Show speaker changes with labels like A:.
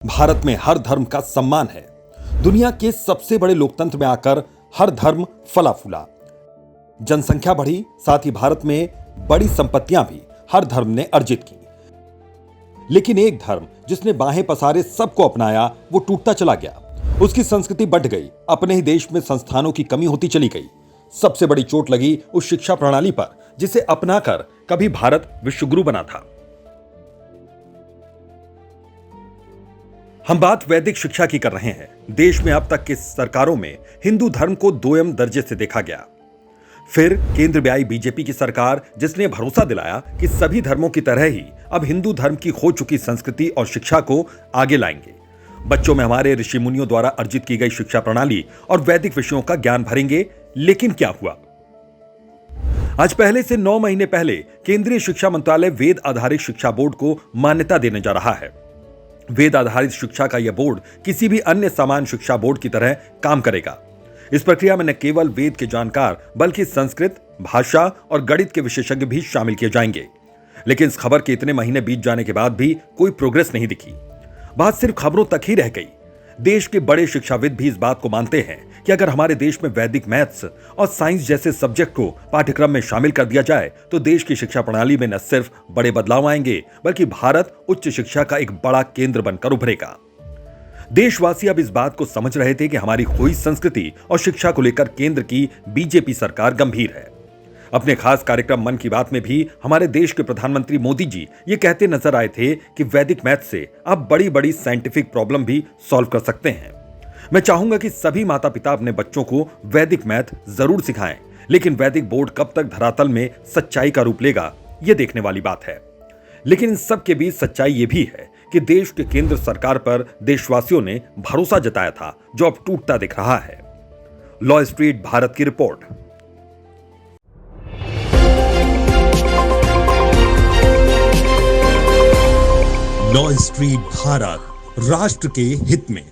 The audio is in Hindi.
A: भारत में हर धर्म का सम्मान है। दुनिया के सबसे बड़े लोकतंत्र में आकर हर धर्म फला फूला, जनसंख्या बढ़ी, साथ ही भारत में बड़ी संपत्तियां भी हर धर्म ने अर्जित की। लेकिन एक धर्म जिसने बाहें पसारे सबको अपनाया, वो टूटता चला गया। उसकी संस्कृति बढ़ गई, अपने ही देश में संस्थानों की कमी होती चली गई। सबसे बड़ी चोट लगी उस शिक्षा प्रणाली पर जिसे अपनाकर कभी भारत विश्वगुरु बना था। हम बात वैदिक शिक्षा की कर रहे हैं। देश में अब तक की सरकारों में हिंदू धर्म को दोयम दर्जे से देखा गया। फिर केंद्र में आई बीजेपी की सरकार, जिसने भरोसा दिलाया कि सभी धर्मों की तरह ही अब हिंदू धर्म की खो चुकी संस्कृति और शिक्षा को आगे लाएंगे। बच्चों में हमारे ऋषि मुनियों द्वारा अर्जित की गई शिक्षा प्रणाली और वैदिक विषयों का ज्ञान भरेंगे। लेकिन क्या हुआ? आज पहले से 9 महीने पहले केंद्रीय शिक्षा मंत्रालय वेद आधारित शिक्षा बोर्ड को मान्यता देने जा रहा है। वेद आधारित शिक्षा का यह बोर्ड किसी भी अन्य समान शिक्षा बोर्ड की तरह काम करेगा। इस प्रक्रिया में न केवल वेद के जानकार बल्कि संस्कृत, भाषा और गणित के विशेषज्ञ भी शामिल किए जाएंगे। लेकिन इस खबर के इतने महीने बीत जाने के बाद भी कोई प्रोग्रेस नहीं दिखी। बात सिर्फ खबरों तक ही रह गई। देश के बड़े शिक्षाविद भी इस बात को मानते हैं कि अगर हमारे देश में वैदिक मैथ्स और साइंस जैसे सब्जेक्ट को पाठ्यक्रम में शामिल कर दिया जाए तो देश की शिक्षा प्रणाली में न सिर्फ बड़े बदलाव आएंगे बल्कि भारत उच्च शिक्षा का एक बड़ा केंद्र बनकर उभरेगा। देशवासी अब इस बात को समझ रहे थे कि हमारी खोई संस्कृति और शिक्षा को लेकर केंद्र की बीजेपी सरकार गंभीर है। अपने खास कार्यक्रम मन की बात में भी हमारे देश के प्रधानमंत्री मोदी जी ये कहते नजर आए थे कि वैदिक मैथ से आप बड़ी बड़ी साइंटिफिक प्रॉब्लम भी सॉल्व कर सकते हैं। मैं चाहूंगा कि सभी माता पिता अपने बच्चों को वैदिक मैथ जरूर सिखाएं, लेकिन वैदिक बोर्ड कब तक धरातल में सच्चाई का रूप लेगा, यह देखने वाली बात है। लेकिन इन सब के बीच सच्चाई यह भी है कि देश के केंद्र सरकार पर देशवासियों ने भरोसा जताया था, जो अब टूटता दिख रहा है। लॉ स्ट्रीट भारत की रिपोर्ट।
B: लॉ स्ट्रीट भारत, राष्ट्र के हित में।